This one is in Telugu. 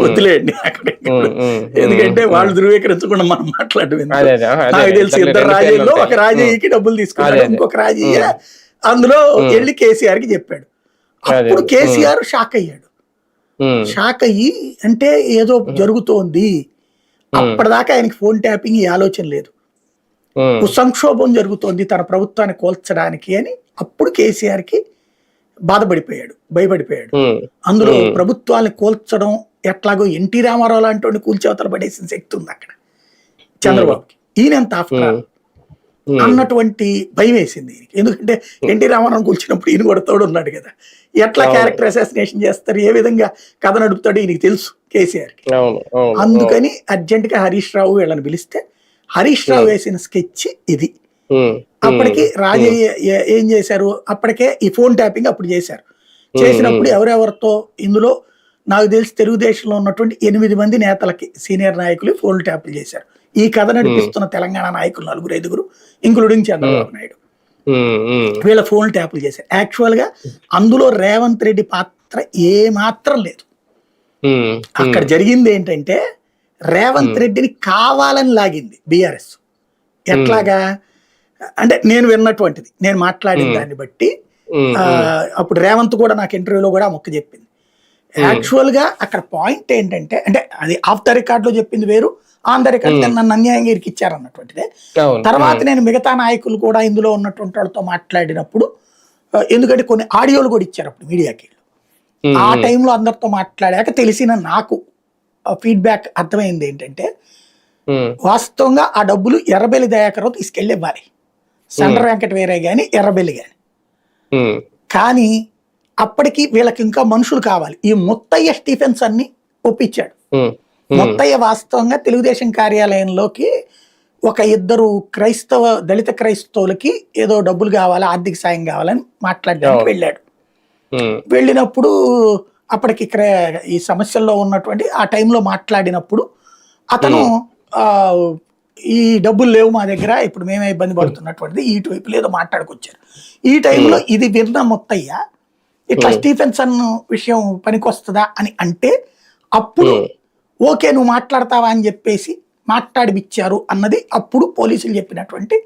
వదిలేయండి అక్కడ. ఎందుకంటే వాళ్ళు ధృవీకరించకుండా మనం మాట్లాడడం నాకు తెలిసి ఇద్దరు రాజీల్లో ఒక రాజీకి డబ్బులు తీసుకున్నాడు, ఇంకొక రాజీయ అందులో వెళ్ళి కేసీఆర్ కి చెప్పాడు. అప్పుడు కేసీఆర్ షాక్ అయ్యాడు. షాక్ అయ్యి అంటే ఏదో జరుగుతోంది, అప్పటిదాకా ఆయనకి ఫోన్ ట్యాపింగ్ ఈ ఆలోచన లేదు, సంక్షోభం జరుగుతోంది తన ప్రభుత్వాన్ని కోల్చడానికి అని అప్పుడు కేసీఆర్ కి బాధపడిపోయాడు, భయపడిపోయాడు. అందులో ప్రభుత్వాన్ని కోల్చడం ఎట్లాగో ఎన్టీ రామారావు లాంటి వాడిని కూల్చేవతల పడేసిన శక్తి ఉంది అక్కడ చంద్రబాబుకి. ఈయనంత ఆఫ్టర్ అన్నటువంటి భయం వేసింది. ఎందుకంటే ఎన్టీ రామారావు కూల్చినప్పుడు ఈయన కూడా తోడు ఉన్నాడు కదా, ఎట్లా క్యారెక్టర్ అసాసినేషన్ చేస్తారు, ఏ విధంగా కథ నడుపుతాడు ఈయనకి తెలుసు కేసీఆర్కి. అందుకని అర్జెంట్ గా హరీష్ రావు వీళ్ళని పిలిస్తే హరీష్ రావు వేసిన స్కెచ్ ఇది. అప్పటికి రాజయ్య ఏం చేశారు, అప్పటికే ఈ ఫోన్ ట్యాపింగ్ అప్పుడు చేశారు. చేసినప్పుడు ఎవరెవరితో ఇందులో నాకు తెలిసి తెలుగుదేశంలో ఉన్నటువంటి 8 మంది నేతలకి సీనియర్ నాయకులు ఫోన్ ట్యాపులు చేశారు. ఈ కథ నడిపిస్తున్న తెలంగాణ నాయకులు 4-5 ఇంక్లూడింగ్ చంద్రబాబు నాయుడు వీళ్ళ ఫోన్ ట్యాపులు చేశారు. యాక్చువల్ గా అందులో రేవంత్ రెడ్డి పాత్ర ఏ మాత్రం లేదు. అక్కడ జరిగింది ఏంటంటే రేవంత్ రెడ్డిని కావాలని లాగింది బీఆర్ఎస్. ఎట్లాగా అంటే నేను విన్నటువంటిది, నేను మాట్లాడిన దాన్ని బట్టి అప్పుడు రేవంత్ కూడా నాకు ఇంటర్వ్యూలో కూడా మొక్క చెప్పింది. యాక్చువల్ గా అక్కడ పాయింట్ ఏంటంటే, అంటే అది ఆఫ్ ద రికార్డ్ లో చెప్పింది వేరు, ఆన్ ద రికార్డ్ నన్ను అన్యాయంగా ఇరికిచ్చారు అన్నటువంటిదే. తర్వాత నేను మిగతా నాయకులు కూడా ఇందులో ఉన్నటువంటి వాళ్ళతో మాట్లాడినప్పుడు, ఎందుకంటే కొన్ని ఆడియోలు కూడా ఇచ్చారు అప్పుడు మీడియాకి, ఆ టైంలో అందరితో మాట్లాడాక తెలిసిన నాకు ఫీడ్బ్యాక్ అర్థమైంది ఏంటంటే, వాస్తవంగా ఆ డబ్బులు ఎర్రబెల్లి దయాకర్రావు తీసుకెళ్ళి ఇవ్వాలి, సండ్ర వెంకట వేరే గాని ఎర్రబెల్లి గాని. కానీ అప్పటికి వీళ్ళకి ఇంకా మనుషులు కావాలి. ఈ ముత్తయ్య స్టీఫెన్స్ అన్ని ఒప్పించాడు. ముత్తయ్య వాస్తవంగా తెలుగుదేశం కార్యాలయంలోకి ఒక 2 దళిత క్రైస్తవులకి ఏదో డబ్బులు కావాలి, ఆర్థిక సాయం కావాలని మాట్లాడడానికి వెళ్ళాడు. వెళ్ళినప్పుడు అప్పటికి ఈ సమస్యల్లో ఉన్నటువంటి ఆ టైంలో మాట్లాడినప్పుడు అతను ఈ డబ్బులు లేవు మా దగ్గర, ఇప్పుడు మేమే ఇబ్బంది పడుతున్నటువంటిది, ఇటువైపు ఏదో మాట్లాడుకొచ్చారు. ఈ టైంలో ఇది విన్న ముత్తయ్య ఇట్లా స్టీఫెన్సన్ విషయం పనికొస్తుందా అని అంటే అప్పుడు ఓకే నువ్వు మాట్లాడతావా అని చెప్పేసి మాట్లాడిపిచ్చారు అన్నది అప్పుడు పోలీసులు చెప్పినటువంటి